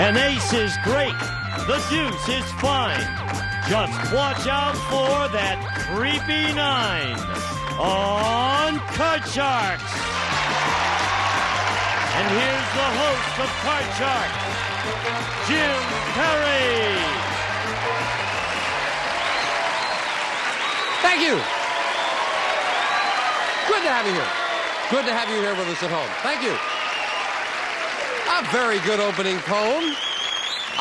An ace is great. The deuce is fine. Just watch out for that creepy 9 on Card Sharks. And here's the host of Card Sharks, Jim Perry. Thank you. Good to have you here. Good to have you here with us at home. Thank you. A very good opening poem.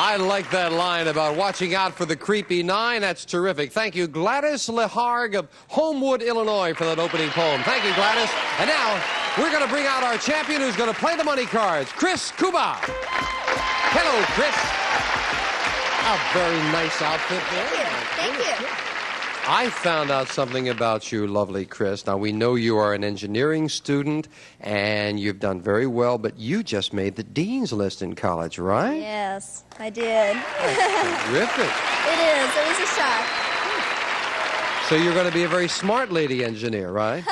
I like that line about watching out for the creepy 9. That's terrific. Thank you, Gladys Leharg of Homewood, Illinois, for that opening poem. Thank you, Gladys. And now, we're going to bring out our champion who's going to play the money cards, Chris Kuba. Hello, Chris. A very nice outfit there. Thank you. I found out something about you, lovely Chris. Now, we know you are an engineering student, and you've done very well, but you just made the dean's list in college, right? Yes, I did. Terrific. It is. It was a shock. So you're going to be a very smart lady engineer, right?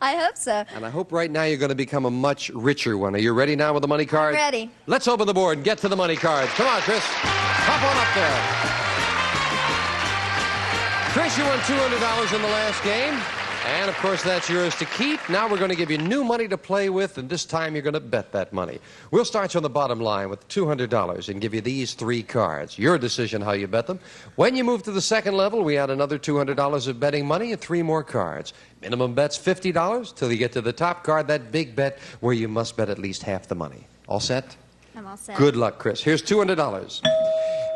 I hope so. And I hope right now you're going to become a much richer one. Are you ready now with the money card? Ready. Let's open the board and get to the money cards. Come on, Chris. Hop on up there. Chris, you won $200 in the last game, and of course that's yours to keep. Now we're going to give you new money to play with, and this time you're going to bet that money. We'll start you on the bottom line with $200 and give you these 3 cards. Your decision how you bet them. When you move to the second level, we add another $200 of betting money and 3 more cards. Minimum bet's $50 till you get to the top card, that big bet where you must bet at least half the money. All set? I'm all set. Good luck, Chris. Here's $200.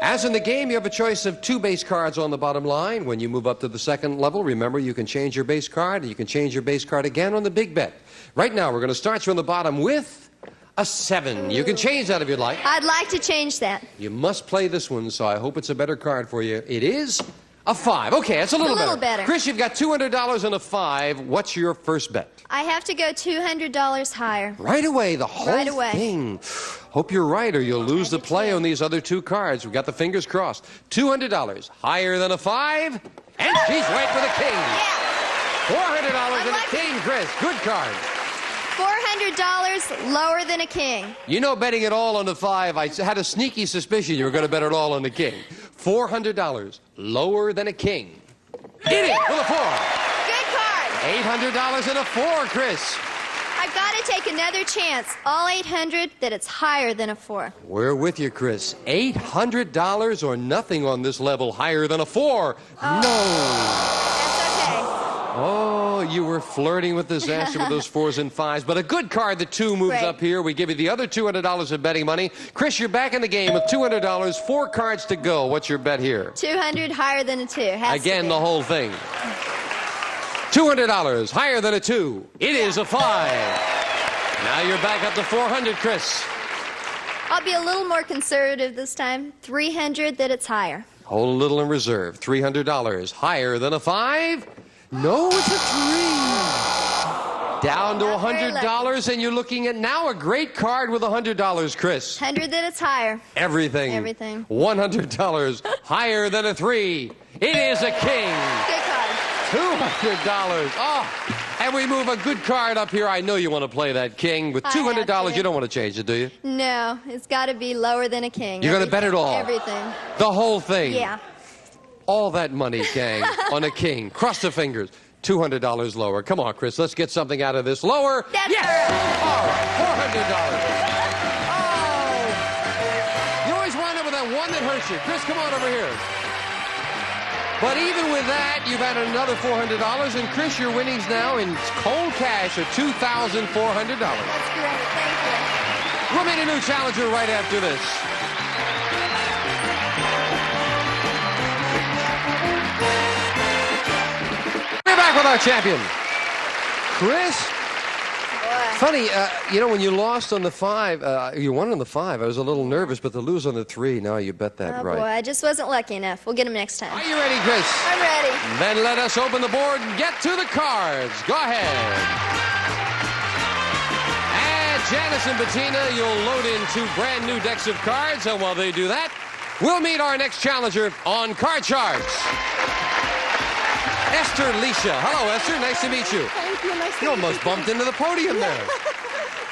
As in the game, you have a choice of 2 base cards on the bottom line. When you move up to the second level, remember, you can change your base card, and you can change your base card again on the big bet. Right now, we're going to start you on the bottom with a 7. You can change that if you'd like. I'd like to change that. You must play this one, so I hope it's a better card for you. It is a 5. Okay, it's a little better. Chris, you've got $200 and a 5. What's your first bet? I have to go $200 higher. Right away, the whole Right away. thing. Hope you're right, or you'll lose the play on these other 2 cards. We've got the fingers crossed. $200 higher than a 5, and she's right for the king. Yeah. $400 and a king, Chris. Good card. $400 lower than a king. You know, betting it all on the 5, I had a sneaky suspicion you were going to bet it all on the king. $400 lower than a king. Get it with a 4. Good card. $800 and a 4, Chris. I've got to take another chance. All 800 that it's higher than a 4. We're with you, Chris. $800 or nothing on this level higher than a 4. No. That's okay. Oh, you were flirting with disaster with those 4s and 5s. But a good card, the 2 moves Right. up here. We give you the other $200 of betting money. Chris, you're back in the game with $200, 4 cards to go. What's your bet here? 200 higher than a 2. Has Again, to be. the whole thing. $200 higher than a 2. It is a 5. Now you're back up to 400, Chris. I'll be a little more conservative this time. 300 that it's higher. Hold a little in reserve. $300 higher than a 5. No, it's a 3. Down to Not very $100, and you're looking at now a great card with $100, Chris. 100 that it's higher. Everything. Everything. $100 higher than a 3. It is a king. Good card. $200. Oh, and we move a good card up here. I know you want to play that king. With I $200, have to. you don't want to change it, do you? No, it's got to be lower than a king. You're going to bet it all? Everything. The whole thing? Yeah. All that money, gang, on a king. Cross the fingers. $200 lower. Come on, Chris. Let's get something out of this. Lower. That's yes. her. All right. $400. Oh. You always wind up with that one that hurts you. Chris, come on over here. But even with that, you've added another $400. And Chris, your winnings now in cold cash are $2,400. That's great. Thank you. We'll meet a new challenger right after this. We're back with our champion, Chris. Boy. Funny, you know, when you lost on the 5, you won on the 5. I was a little nervous, but to lose on the 3, now you bet that Oh, right. boy, I just wasn't lucky enough. We'll get him next time. Are you ready, Chris? I'm ready. Then let us open the board and get to the cards. Go ahead. And Janice and Bettina, you'll load in 2 brand new decks of cards. And while they do that, we'll meet our next challenger on Card Sharks. Esther Leisha. Hello, Esther. Nice to meet you. Thank you. Nice to You almost bumped into the podium there.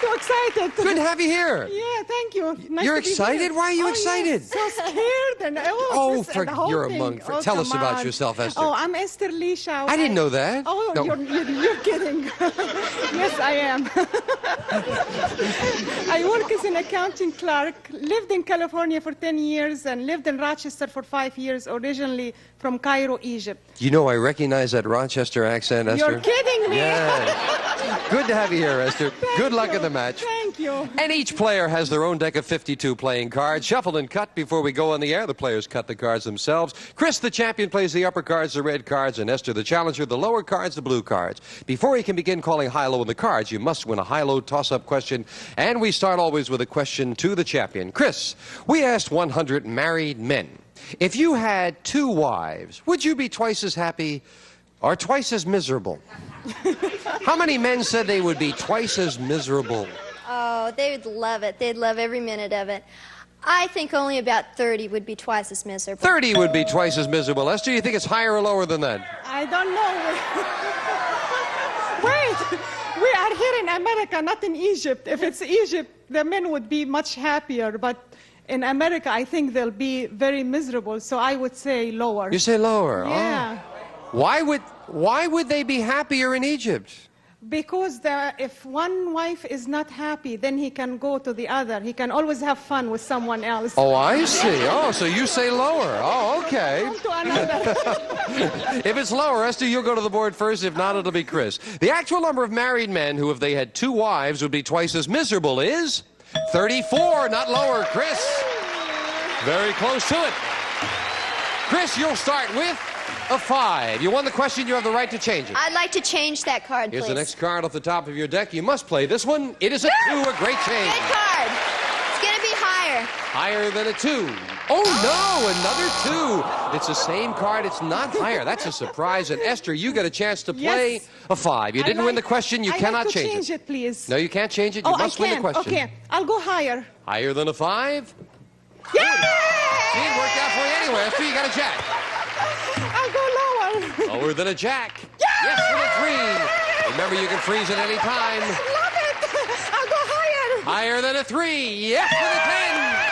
too excited. Good to have you here. Yeah, thank you. Nice You're to be excited? here. Why are you excited? Yes, so scared and Chris, and the whole you're a thing. monk. Oh, Tell us come about on. yourself, Esther. Oh, I'm Esther Lisha. I didn't know that. Oh, No. you're kidding. Yes, I am. I work as an accounting clerk, lived in California for 10 years, and lived in Rochester for 5 years, originally from Cairo, Egypt. You know, I recognize that Rochester accent, Esther. You're kidding me. Yeah. Good to have you here, Esther. Good luck in the match. Thank you. And each player has their own deck of 52 playing cards, shuffled and cut before we go on the air. The players cut the cards themselves. Chris, the champion, plays the upper cards, the red cards, and Esther, the challenger, the lower cards, the blue cards. Before you can begin calling high-low on the cards, you must win a high-low toss-up question. And we start always with a question to the champion. Chris, we asked 100 married men, if you had 2 wives, would you be twice as happy or twice as miserable? How many men said they would be twice as miserable? Oh, they would love it. They'd love every minute of it. I think only about 30 would be twice as miserable. 30 would be twice as miserable. Esther, you think it's higher or lower than that? I don't know. Wait, we are here in America, not in Egypt. If it's Egypt, the men would be much happier, but in America, I think they'll be very miserable, so I would say lower. You say lower? Yeah. Oh. Why would they be happier in Egypt? Because if one wife is not happy, then he can go to the other. He can always have fun with someone else. Oh, I see. Oh, so you say lower. Oh, okay. One to another. If it's lower, Esther, you'll go to the board first. If not, it'll be Chris. The actual number of married men who, if they had 2 wives, would be twice as miserable is 34, not lower. Chris, very close to it. Chris, you'll start with a 5. You won the question. You have the right to change it. I'd like to change that card, Here's please. the next card off the top of your deck. You must play this one. It is a 2, a great change. Good card. It's going to be higher. Higher than a 2. Oh, no, another 2. It's the same card. It's not higher. That's a surprise. And Esther, you get a chance to play Yes. a 5. You didn't win the question. You I'd cannot like to change it. please. No, you can't change it. You Oh, must I win can. the question. Okay, I'll go higher. Higher than a 5? Yay! See, it worked out for you anyway. Esther, you got a jack. I'll go lower. Lower than a jack. Yes, with a 3. Remember, you can freeze at any time. Love it. I'll go higher. Higher than a 3. Yes, with a 10.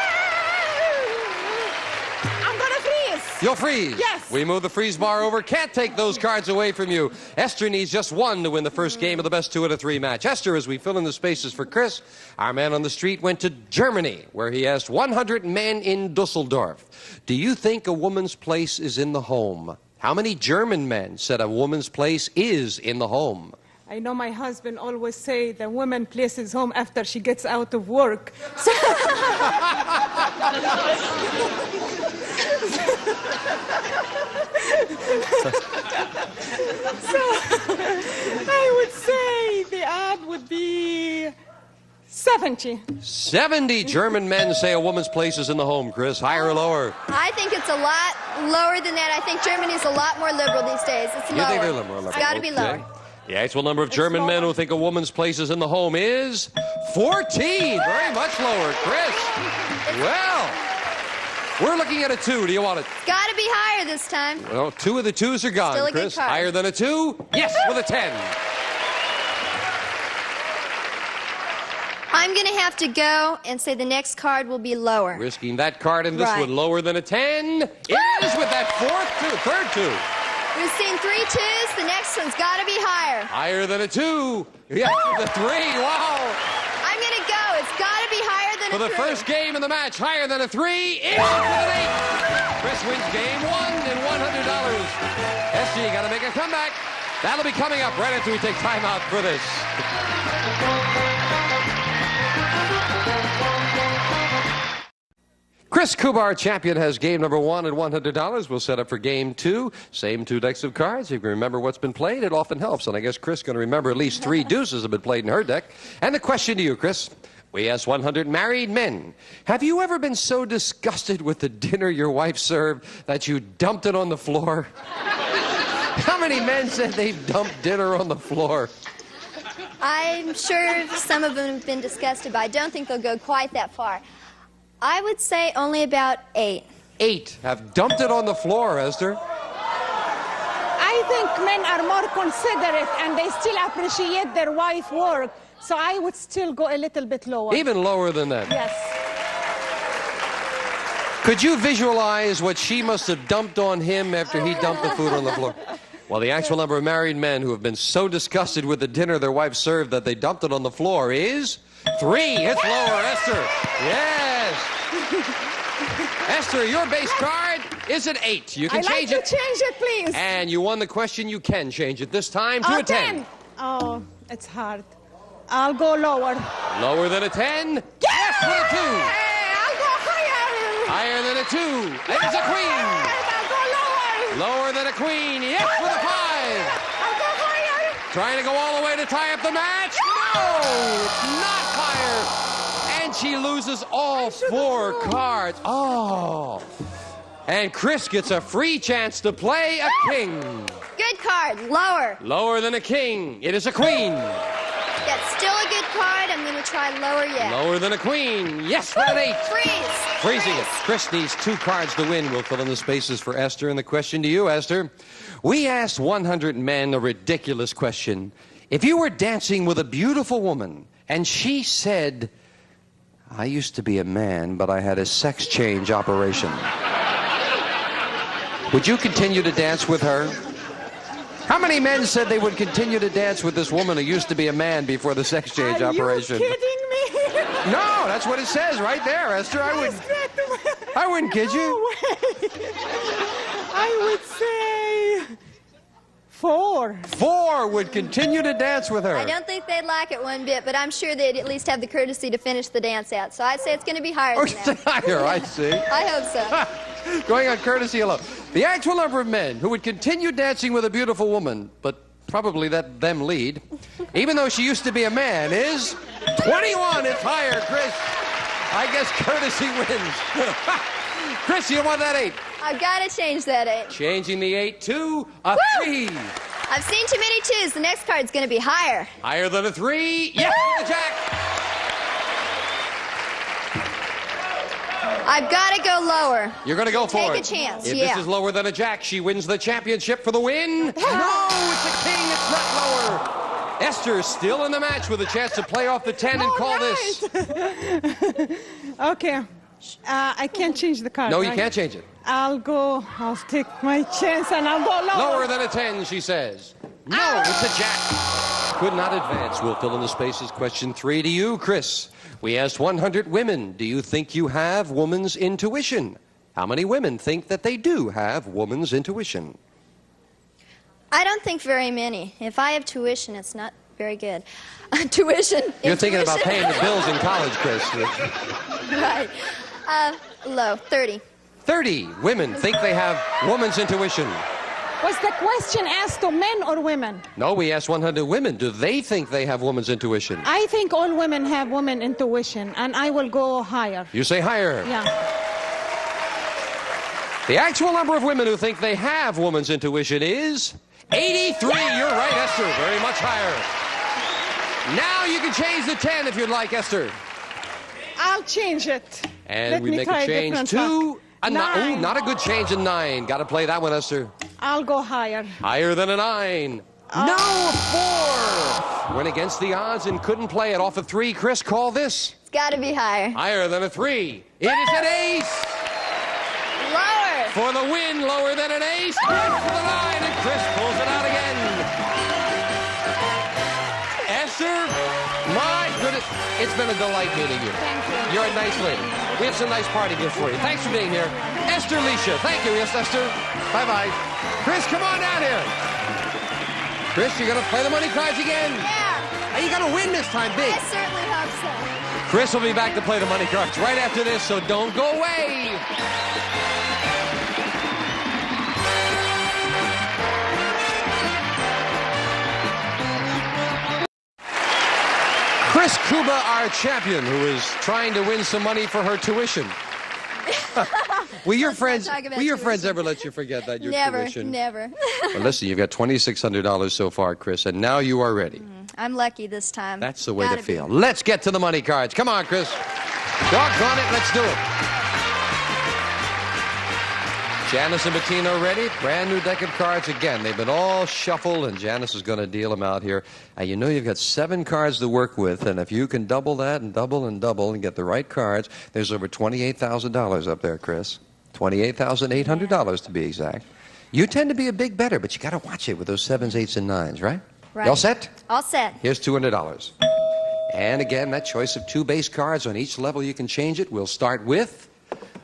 I'm going to freeze. You'll freeze. Yes. We move the freeze bar over. Can't take those cards away from you. Esther needs just 1 to win the first game of the best 2 out of 3 match. Esther, as we fill in the spaces for Chris, our man on the street went to Germany, where he asked 100 men in Dusseldorf, do you think a woman's place is in the home? How many German men said a woman's place is in the home? I know my husband always say the woman places home after she gets out of work. So, I would say the odd would be 70. 70 German men say a woman's place is in the home. Chris, higher or lower? I think it's a lot lower than that. I think Germany's a lot more liberal these days. It's lower. You think they're more liberal? It's got to be Okay. lower. The actual number of German men who think a woman's place is in the home is 14. Very much lower. Chris, well, we're looking at a 2. Do you want it? It's got to be higher this time. Well, 2 of the 2s are gone, Still a good Chris. card. Higher than a 2? Yes, with a 10. I'm going to have to go and say the next card will be lower. Risking that card and this Right. one lower than a 10. It is with that third 2. We've seen 3 2s. The next one's got to be higher. Higher than a 2. Yes, with a 3. Wow. I'm going to go. It's got to be higher than For a the 3. first game of the match, higher than a 3 is with an 8. Chris wins game 1 and $100. Esther, you got to make a comeback. That'll be coming up right after we take time out for this. Chris Kubar, champion, has game number 1 and $100. We'll set up for game 2. Same 2 decks of cards. If you can remember what's been played, it often helps. And I guess Chris is going to remember at least 3 deuces have been played in her deck. And the question to you, Chris. We asked 100 married men, have you ever been so disgusted with the dinner your wife served that you dumped it on the floor? How many men said they've dumped dinner on the floor? I'm sure some of them have been disgusted, but I don't think they'll go quite that far. I would say only about 8. 8 have dumped it on the floor, Esther. I think men are more considerate and they still appreciate their wife work So I would still go a little bit lower. Even lower than that. Yes. Could you visualize what she must have dumped on him after he dumped the food on the floor? Well, the actual number of married men who have been so disgusted with the dinner their wife served that they dumped it on the floor is 3. It's lower, Esther. Yes. Esther, your base card is an 8. You can change it. I'd like to change it, please. And you won the question. You can change it this time to a 10. Oh, it's hard. I'll go lower. Lower than a 10? Yeah! Yes, with a 2. I'll go higher. Higher than a 2. It's a queen. I'll go lower. Lower than a queen. Yes, with a 5. I'll go higher. Trying to go all the way to tie up the match. No, it's not higher. And she loses all 4 cards. Oh. And Chris gets a free chance to play a king. Good card. Lower. Lower than a king. It is a queen. That's still a good card. I'm going to try lower yet. Lower than a queen. Yes, with an 8. Freeze. Freezing it. Chris needs 2 cards to win. We'll fill in the spaces for Esther. And the question to you, Esther. We asked 100 men a ridiculous question. If you were dancing with a beautiful woman and she said, I used to be a man, but I had a sex change operation, would you continue to dance with her? How many men said they would continue to dance with this woman who used to be a man before the sex change operation? Are you kidding me? No, that's what it says right there, Esther. I wouldn't kid you. No way. I would say 4. 4 would continue to dance with her. I don't think they'd like it one bit, but I'm sure they'd at least have the courtesy to finish the dance out. So I'd say it's going to be higher than that. Higher, I see. I hope so. Going on courtesy alone. The actual number of men who would continue dancing with a beautiful woman, but probably let them lead, even though she used to be a man, is 21. It's higher, Chris. I guess courtesy wins. Chris, you want that 8? I've got to change that 8. Changing the 8 to a 3. I've seen too many 2s. The next card's going to be higher. Higher than a 3. Yes, with the jack. I've got to go lower. You're going to go for it. Take a chance, If yeah. this is lower than a jack, she wins the championship for the win. No, it's a king. It's not lower. Esther's still in the match with a chance to play off the 10 and call this. Okay. I can't change the card. No, you right? can't change it. I'll take my chance and I'll go lower. Lower than a 10, she says. No, it's a jack. Could not advance. We'll fill in the spaces. Question 3 to you, Chris. We asked 100 women, do you think you have woman's intuition? How many women think that they do have woman's intuition? I don't think very many. If I have tuition, it's not very good. Tuition. You're thinking about paying the bills in college, Chris. Right. Low. 30. 30 women think they have woman's intuition. Was the question asked to men or women? No, we asked 100 women. Do they think they have woman's intuition? I think all women have woman intuition, and I will go higher. You say higher. Yeah. The actual number of women who think they have woman's intuition is 83. You're right, Esther. Very much higher. Now you can change the 10 if you'd like, Esther. I'll change it. And Let we me make try a change different to luck. a 9. Ooh, 9. not a good change in 9. Got to play that one, Esther. I'll go higher. Higher than a 9. No, a 4. Went against the odds and couldn't play it off of 3. Chris, call this. It's got to be higher. Higher than a 3. It is an ace. Lower. For the win, lower than an ace. Yes, for the 9, and Chris pulls it out again. Esther, my goodness, it's been a delight meeting you. Thank you. You're a nice lady. We have some nice party gifts for you. Thanks for being here. Esther Leisha, thank you. Yes, Esther. Bye-bye. Chris, come on down here. Chris, you're going to play the money cards again? Yeah. Hey, you got to win this time, big. I certainly hope so. Chris will be back to play the money cards right after this, so don't go away. Chris Kuba, our champion, who is trying to win some money for her tuition. Will your friends ever let you forget that your tuition? Never. Well, listen, you've got $2,600 so far, Chris, and now you are ready. I'm lucky this time. That's the way Gotta to be. feel. Let's get to the money cards. Come on, Chris. Doggone it, let's do it. Janice and Bettina are ready. Brand new deck of cards again. They've been all shuffled, and Janice is going to deal them out here. And you know you've got 7 cards to work with, and if you can double that and double and double and get the right cards, there's over $28,000 up there, Chris. $28,800 to be exact. You tend to be a big bettor, but you got to watch it with those 7s, 8s, and 9s, right? Right. You all set? All set. Here's $200. And again, that choice of 2 base cards on each level, you can change it. We'll start with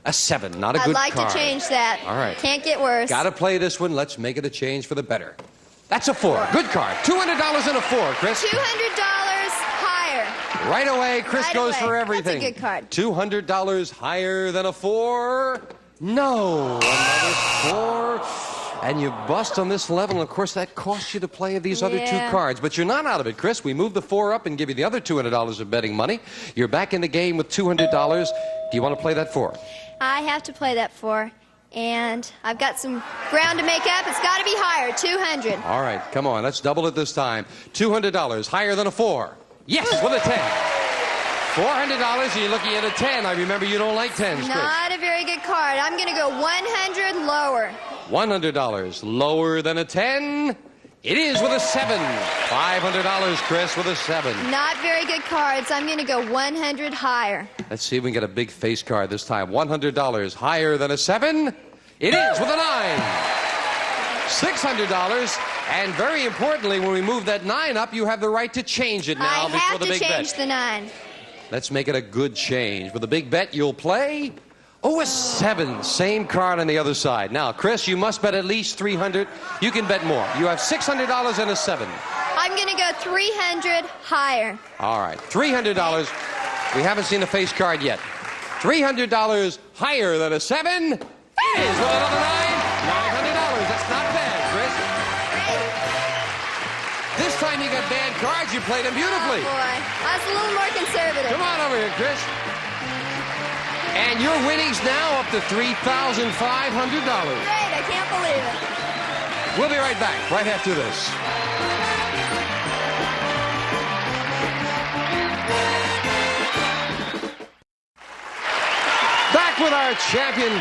a 7, not a good card. I'd like to change that. All right. Can't get worse. Got to play this one. Let's make it a change for the better. That's a 4. Good card. $200 and a 4, Chris. $200 higher. Right away, Chris Right goes away. for everything. That's a good card. $200 higher than a 4. No. Another 4. And you bust on this level, and of course that costs you to play these other 2 cards. But you're not out of it, Chris. We move the 4 up and give you the other $200 of betting money. You're back in the game with $200. Do you want to play that 4? I have to play that 4. And I've got some ground to make up. It's got to be higher, 200. All right, come on. Let's double it this time. $200 higher than a 4. Yes, with a 10. $400, and you're looking at a 10. I remember you don't like 10s, Chris. Not a very good card. I'm going to go 100 lower. $100 lower than a 10. It is with a 7. $500, Chris, with a 7. Not very good cards. I'm going to go 100 higher. Let's see if we can get a big face card this time. $100 higher than a 7. It is with a 9. $600. And very importantly, when we move that 9 up, you have the right to change it now I before have the to big change bet. the 9. Let's make it a good change. With a big bet, you'll play... Oh, a 7. Same card on the other side. Now, Chris, you must bet at least $300. You can bet more. You have $600 and a 7. I'm going to go 300 higher. All right, $300. We haven't seen a face card yet. $300 higher than a 7. It is with another 9. $900. That's not bad, Chris. This time you got bad cards. You played them beautifully. Oh, boy. I was a little more conservative. Come on over here, Chris. And your winnings now up to $3,500. Great, I can't believe it. We'll be right back, right after this. Back with our champion.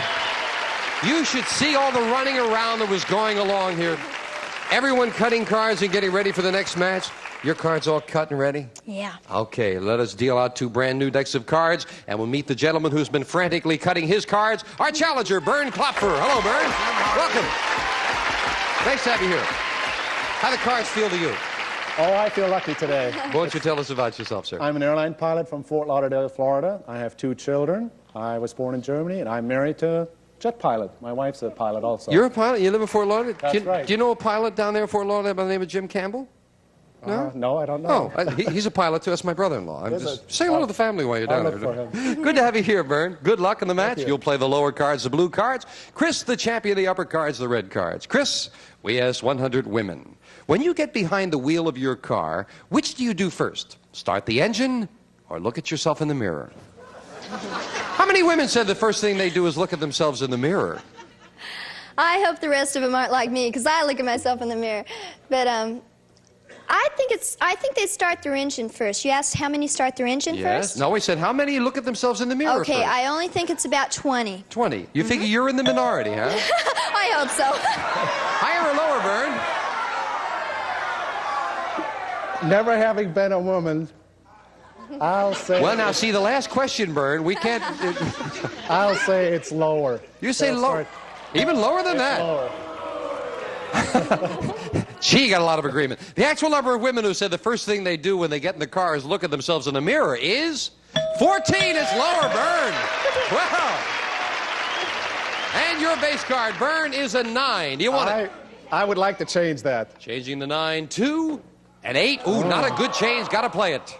You should see all the running around that was going along here. Everyone cutting cards and getting ready for the next match. Your cards all cut and ready? Yeah. Okay, let us deal out 2 brand new decks of cards, and we'll meet the gentleman who's been frantically cutting his cards, our challenger, Bern Klopfer. Hello, Bern. Welcome. Nice to have you here. How do cards feel to you? Oh, I feel lucky today. Why don't you tell us about yourself, sir? I'm an airline pilot from Fort Lauderdale, Florida. I have 2 children. I was born in Germany, and I'm married to a jet pilot. My wife's a pilot also. You're a pilot? You live in Fort Lauderdale? That's right. Do you know a pilot down there in Fort Lauderdale by the name of Jim Campbell? No? No, I don't know. Oh, he's a pilot too. That's my brother-in-law. I'm Is just it? saying hello to the family while you're I'll down look there. for Good to have you here, Bern. Good luck in the match. you. You'll play the lower cards, the blue cards. Chris, the champion, the upper cards, the red cards. Chris, we asked 100 women. When you get behind the wheel of your car, which do you do first? Start the engine or look at yourself in the mirror? How many women said the first thing they do is look at themselves in the mirror? I hope the rest of them aren't like me, because I look at myself in the mirror. But I think they start their engine first. You asked how many start their engine first? No, we said how many look at themselves in the mirror Okay, first? I only think it's about 20. 20. You figure you're in the minority, huh? I hope so. Higher or lower, Bern? Never having been a woman, I'll say... Well, now, see, the last question, Bern, we can't... I'll say it's lower. You say They'll lower. start- Even lower than that? Lower. Gee, you got a lot of agreement. The actual number of women who said the first thing they do when they get in the car is look at themselves in the mirror is 14. It's lower, Bern. Wow. And your base card, Bern, is a 9. Do you want it? I would like to change that. Changing the 9 to an 8. Ooh, not a good change. Got to play it.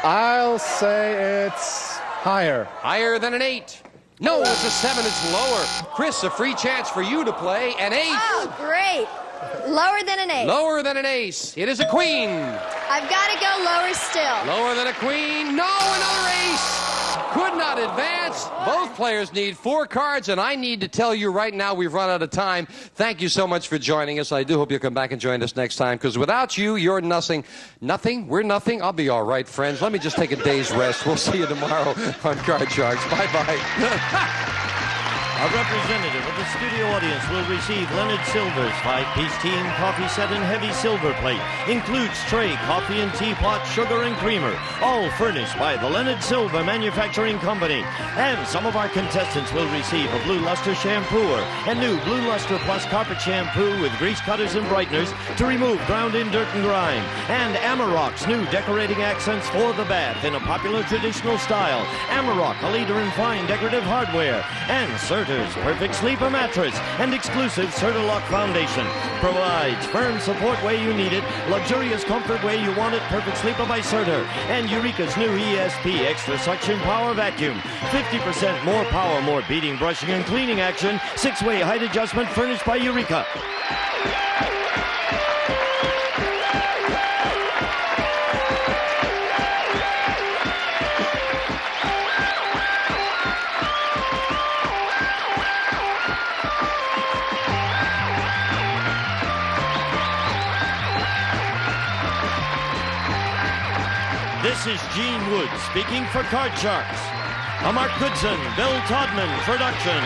I'll say it's higher. Higher than an 8. No, it's a 7. It's lower. Chris, a free chance for you to play an 8. Oh, great. Lower than an 8. Lower than an ace. It is a queen. I've got to go lower still. Lower than a queen. No, another ace. Could not advance. Both players need 4 cards, and I need to tell you right now we've run out of time. Thank you so much for joining us. I do hope you'll come back and join us next time, because without you, you're nothing. Nothing? We're nothing? I'll be all right, friends. Let me just take a day's rest. We'll see you tomorrow on Card Sharks. Bye-bye. A representative of the studio audience will receive Leonard Silver's 5-piece team coffee set and heavy silver plate. Includes tray, coffee and teapot, sugar and creamer. All furnished by the Leonard Silver Manufacturing Company. And some of our contestants will receive a Blue Luster shampooer and new Blue Luster Plus carpet shampoo with grease cutters and brighteners to remove ground-in dirt and grime. And Amarok's new decorating accents for the bath in a popular traditional style. Amarok, a leader in fine decorative hardware. And Serter's Perfect Sleeper mattress and exclusive Serta-Lock foundation. Provides firm support where you need it, luxurious comfort where you want it. Perfect Sleeper by Serter. And Eureka's new ESP extra suction power vacuum. 50% more power, more beating, brushing, and cleaning action. 6-way height adjustment furnished by Eureka. This is Gene Wood speaking for Card Sharks. A Mark Goodson-Bill Todman production.